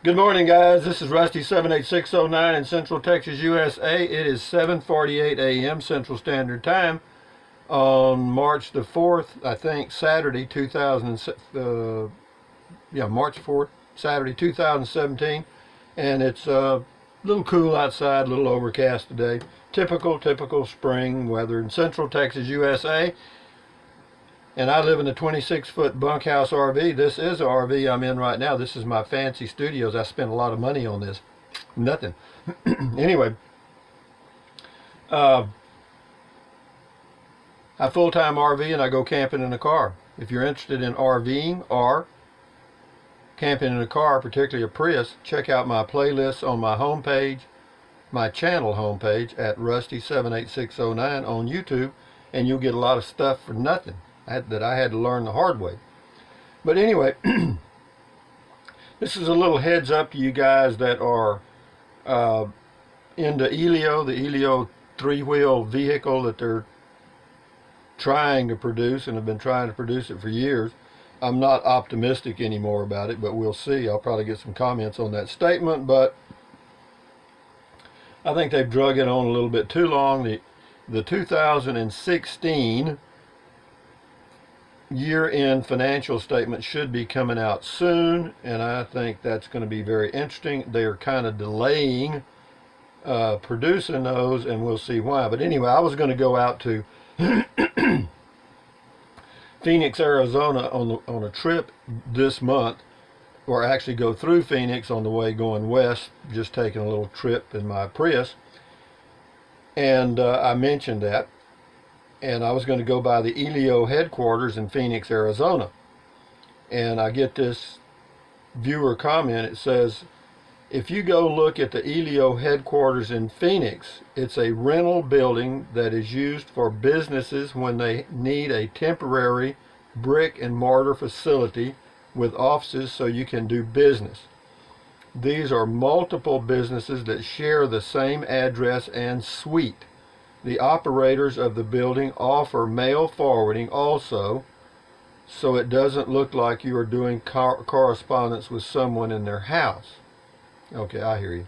Good morning, guys. This is Rusty 78609 in Central Texas, USA. It is 7:48 a.m. Central Standard Time on March the 4th, I think, Saturday, March 4th, Saturday, 2017. And it's a little cool outside, a little overcast today. Typical spring weather in Central Texas, USA. And I live in a 26-foot bunkhouse RV. This is an RV I'm in right now. This is my fancy studios. I spent a lot of money on this. Nothing. Anyway, I full-time RV and I go camping in a car. If you're interested in RVing or camping in a car, particularly a Prius, check out my playlists on my homepage, my channel homepage at Rusty78609 on YouTube, and you'll get a lot of stuff for nothing that I had to learn the hard way. But anyway, this is a little heads up to you guys that are into Elio, the Elio three-wheel vehicle that they're trying to produce and have been trying to produce it for years. I'm not optimistic anymore about it, but we'll see. I'll probably get some comments on that statement, but I think they've drug it on a little bit too long. The 2016 year-end financial statement should be coming out soon, and I think that's going to be very interesting. They are kind of delaying producing those, and we'll see why. But anyway, I was going to go out to Phoenix, Arizona on a trip this month, or actually go through Phoenix on the way going west, just taking a little trip in my Prius. And I mentioned that. And I was going to go by the Elio Headquarters in Phoenix, Arizona. And I get this viewer comment. It says, if you go look at the Elio Headquarters in Phoenix, it's a rental building that is used for businesses when they need a temporary brick and mortar facility with offices so you can do business. These are multiple businesses that share the same address and suite. The operators of the building offer mail forwarding also, so it doesn't look like you are doing correspondence with someone in their house. Okay, I hear you.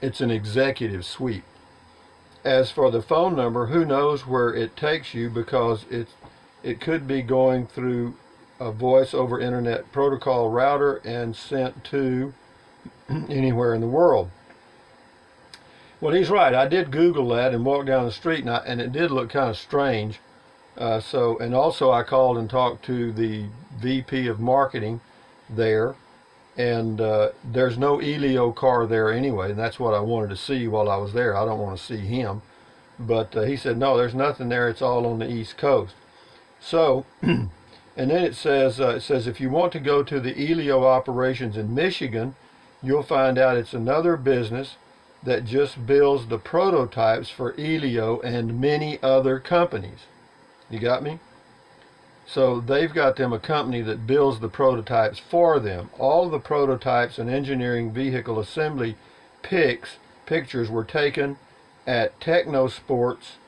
It's an executive suite. As for the phone number, who knows where it takes you, because it could be going through a voice over internet protocol router and sent to anywhere in the world. Well, he's right. I did Google that and walk down the street, and it did look kind of strange. And also I called and talked to the VP of marketing there, and there's no Elio car there anyway, and that's what I wanted to see while I was there. I don't want to see him, but he said no, there's nothing there. It's all on the East Coast. So, and then it says if you want to go to the Elio Operations in Michigan, you'll find out it's another business that just builds the prototypes for Elio and many other companies. You got me? So they've got them a company that builds the prototypes for them. All the prototypes and engineering vehicle assembly pictures were taken at Tecna Sports,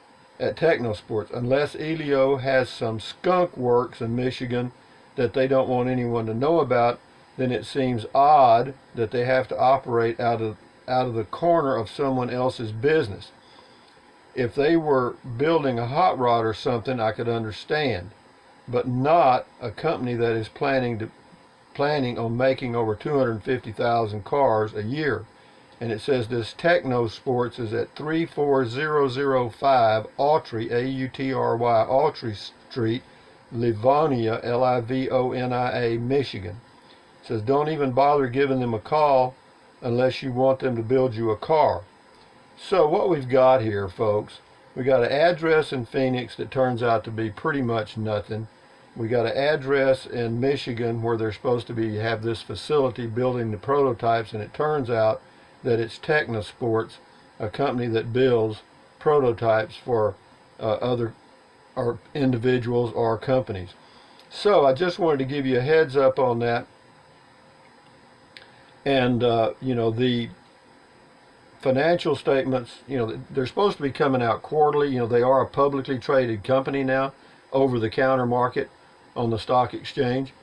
unless Elio has some skunk works in Michigan that they don't want anyone to know about. Then it seems odd that they have to operate out of the corner of someone else's business. If they were building a hot rod or something, I could understand, but not a company that is planning on making over 250,000 cars a year. And it says this Tecna Sports is at 34005 Autry, A-U-T-R-Y, Autry Street, Livonia, Livonia, Michigan. It says don't even bother giving them a call unless you want them to build you a car. So what we've got here, folks, we got an address in Phoenix that turns out to be pretty much nothing. We got an address in Michigan where they're supposed to have this facility building the prototypes, and it turns out that it's Tecna Sports, a company that builds prototypes for other individuals or companies. So I just wanted to give you a heads up on that. And the financial statements, they're supposed to be coming out quarterly. They are a publicly traded company now, over the counter market on the stock exchange.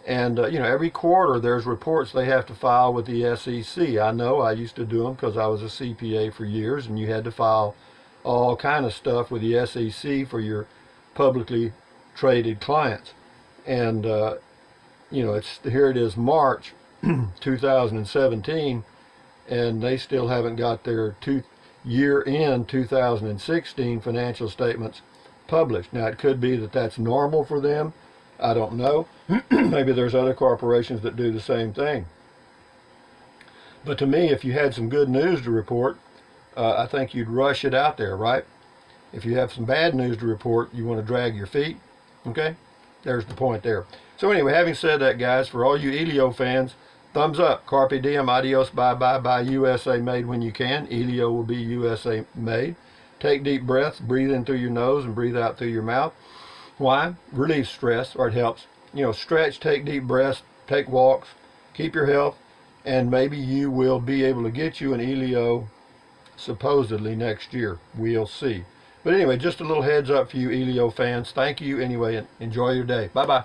And every quarter there's reports they have to file with the SEC. I know, I used to do them because I was a CPA for years, and you had to file all kind of stuff with the SEC for your publicly traded clients. And here it is, March 2017, and they still haven't got their year-end 2016 financial statements published. Now, it could be that that's normal for them. I don't know. Maybe there's other corporations that do the same thing. But to me, if you had some good news to report, I think you'd rush it out there, right? If you have some bad news to report, you want to drag your feet. Okay? There's the point there. So anyway, having said that, guys, for all you Elio fans, thumbs up. Carpe diem, adios, bye-bye, buy USA made when you can. Elio will be USA made. Take deep breaths, breathe in through your nose and breathe out through your mouth. Why? Relieve stress, or it helps. Stretch, take deep breaths, take walks, keep your health, and maybe you will be able to get you an Elio supposedly next year. We'll see. But anyway, just a little heads up for you Elio fans. Thank you anyway, and enjoy your day. Bye-bye.